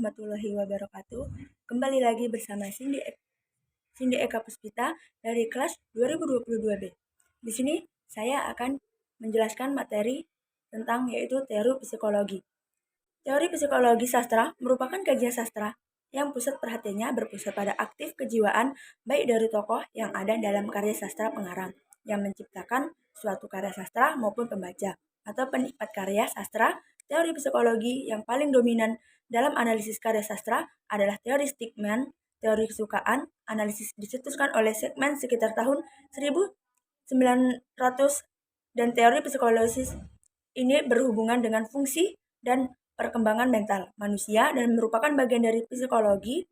warahmatullahi wabarakatuh. Kembali lagi bersama Cindy Eka Puspita dari kelas 2022B. Di sini saya akan menjelaskan materi tentang yaitu teori psikologi. Teori psikologi sastra merupakan kajian sastra yang pusat perhatiannya berpusat pada aktif kejiwaan baik dari tokoh yang ada dalam karya sastra pengarang yang menciptakan suatu karya sastra maupun pembaca atau penikmat karya sastra. Teori psikologi yang paling dominan dalam analisis karya sastra adalah teori Stigman, teori kesukaan. Analisis dicetuskan oleh Sigmund sekitar tahun 1900 dan teori psikologis ini berhubungan dengan fungsi dan perkembangan mental manusia dan merupakan bagian dari psikologi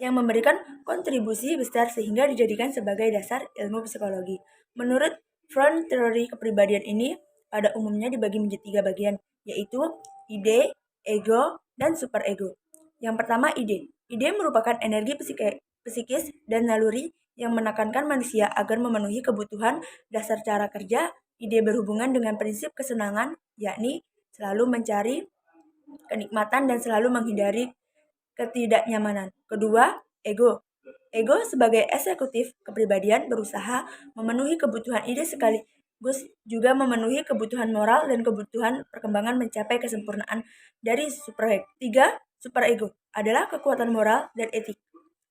yang memberikan kontribusi besar sehingga dijadikan sebagai dasar ilmu psikologi. Menurut Freud, teori kepribadian ini pada umumnya dibagi menjadi 3 bagian, yaitu ide, ego, dan superego. Yang pertama, ide. Ide merupakan energi psikis dan naluri yang menekankan manusia agar memenuhi kebutuhan dasar cara kerja. Ide berhubungan dengan prinsip kesenangan, yakni selalu mencari kenikmatan dan selalu menghindari ketidaknyamanan. Kedua, ego. Ego sebagai eksekutif kepribadian berusaha memenuhi kebutuhan ide sekaligus juga memenuhi kebutuhan moral dan kebutuhan perkembangan mencapai kesempurnaan dari superego. Tiga, superego adalah kekuatan moral dan etik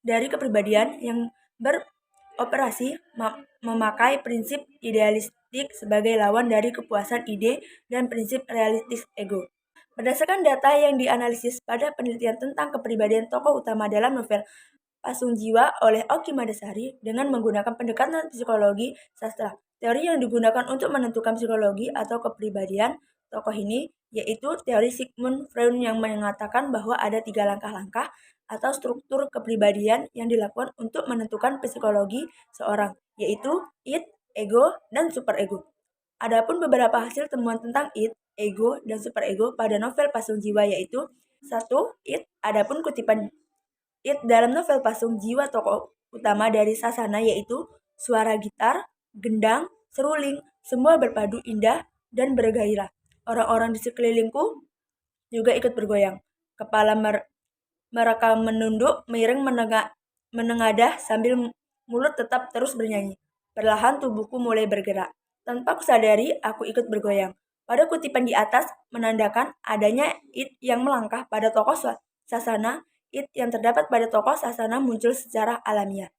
dari kepribadian yang beroperasi memakai prinsip idealistik sebagai lawan dari kepuasan ide dan prinsip realistis ego. Berdasarkan data yang dianalisis pada penelitian tentang kepribadian tokoh utama dalam novel Pasung Jiwa oleh Oki Madasari dengan menggunakan pendekatan psikologi sastra. Teori yang digunakan untuk menentukan psikologi atau kepribadian tokoh ini yaitu teori Sigmund Freud yang mengatakan bahwa ada 3 langkah-langkah atau struktur kepribadian yang dilakukan untuk menentukan psikologi seorang, yaitu id, ego, dan superego. Adapun beberapa hasil temuan tentang id, ego, dan superego pada novel Pasung Jiwa yaitu 1. Id. Adapun kutipan id dalam novel Pasung Jiwa tokoh utama dari Sasana yaitu suara gitar, gendang, seruling, semua berpadu indah dan bergairah. Orang-orang di sekelilingku juga ikut bergoyang. Kepala mereka menunduk, miring menengadah sambil mulut tetap terus bernyanyi. Perlahan tubuhku mulai bergerak. Tanpa kusadari, aku ikut bergoyang. Pada kutipan di atas menandakan adanya id yang melangkah pada tokoh Sasana. Id yang terdapat pada tokoh Sasana muncul secara alamiah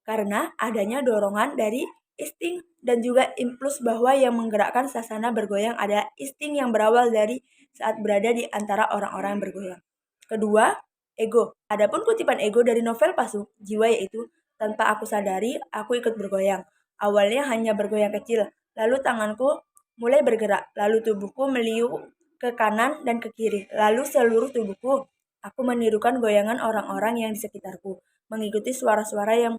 karena adanya dorongan dari insting dan juga impuls bahwa yang menggerakkan Sasana bergoyang adalah insting yang berawal dari saat berada di antara orang-orang yang bergoyang. Kedua, ego. Adapun kutipan ego dari novel Pasung Jiwa yaitu tanpa aku sadari, aku ikut bergoyang. Awalnya hanya bergoyang kecil, lalu tanganku mulai bergerak, lalu tubuhku meliuk ke kanan dan ke kiri, lalu seluruh tubuhku. Aku menirukan goyangan orang-orang yang di sekitarku, mengikuti suara-suara yang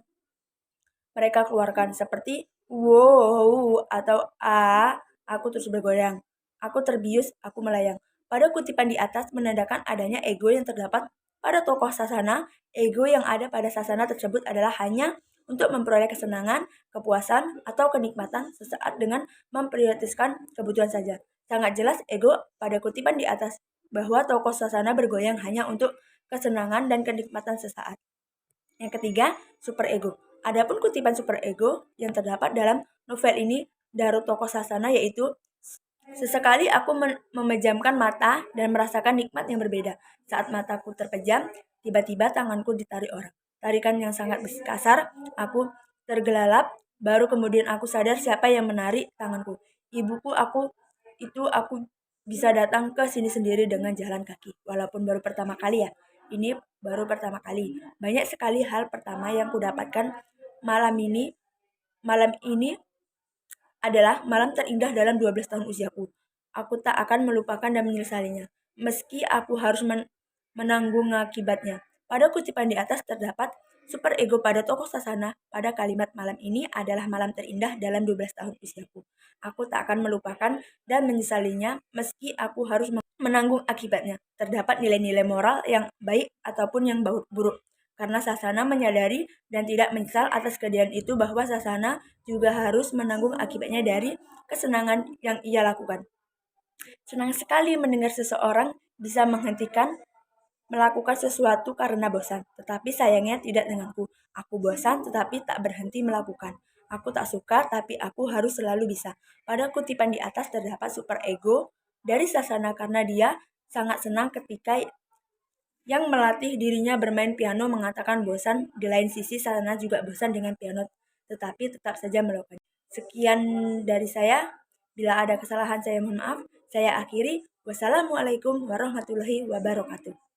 mereka keluarkan seperti wow atau a. Aku terus bergoyang. Aku terbius, aku melayang. Pada kutipan di atas menandakan adanya ego yang terdapat pada tokoh Sasana. Ego yang ada pada Sasana tersebut adalah hanya untuk memperoleh kesenangan, kepuasan, atau kenikmatan sesaat dengan memprioritaskan kebutuhan saja. Sangat jelas ego pada kutipan di atas bahwa tokoh Sasana bergoyang hanya untuk kesenangan dan kenikmatan sesaat. Yang ketiga, superego. Adapun kutipan superego yang terdapat dalam novel ini dari tokoh Sasana yaitu sesekali aku memejamkan mata dan merasakan nikmat yang berbeda. Saat mataku terpejam, tiba-tiba tanganku ditarik orang. Tarikan yang sangat kasar, aku tergelalap, baru kemudian aku sadar siapa yang menarik tanganku. Ibuku, aku bisa datang ke sini sendiri dengan jalan kaki. Walaupun baru pertama kali ya. Ini baru pertama kali. Banyak sekali hal pertama yang kudapatkan malam ini. Malam ini adalah malam terindah dalam 12 tahun usiaku. Aku tak akan melupakan dan menyesalinya. Meski aku harus menanggung akibatnya. Pada kutipan di atas terdapat superego pada tokoh Sasana pada kalimat malam ini adalah malam terindah dalam 12 tahun usiaku. Aku tak akan melupakan dan menyesalinya meski aku harus menanggung akibatnya. Terdapat nilai-nilai moral yang baik ataupun yang buruk. Karena Sasana menyadari dan tidak menyesal atas kejadian itu bahwa Sasana juga harus menanggung akibatnya dari kesenangan yang ia lakukan. Senang sekali mendengar seseorang bisa menghentikan melakukan sesuatu karena bosan, tetapi sayangnya tidak denganku. Aku bosan tetapi tak berhenti melakukan. Aku tak suka tapi aku harus selalu bisa. Pada kutipan di atas terdapat super ego dari Sasana karena dia sangat senang ketika yang melatih dirinya bermain piano mengatakan bosan. Di lain sisi Sasana juga bosan dengan piano tetapi tetap saja melakukannya. Sekian dari saya. Bila ada kesalahan saya mohon maaf. Saya akhiri. Wassalamualaikum warahmatullahi wabarakatuh.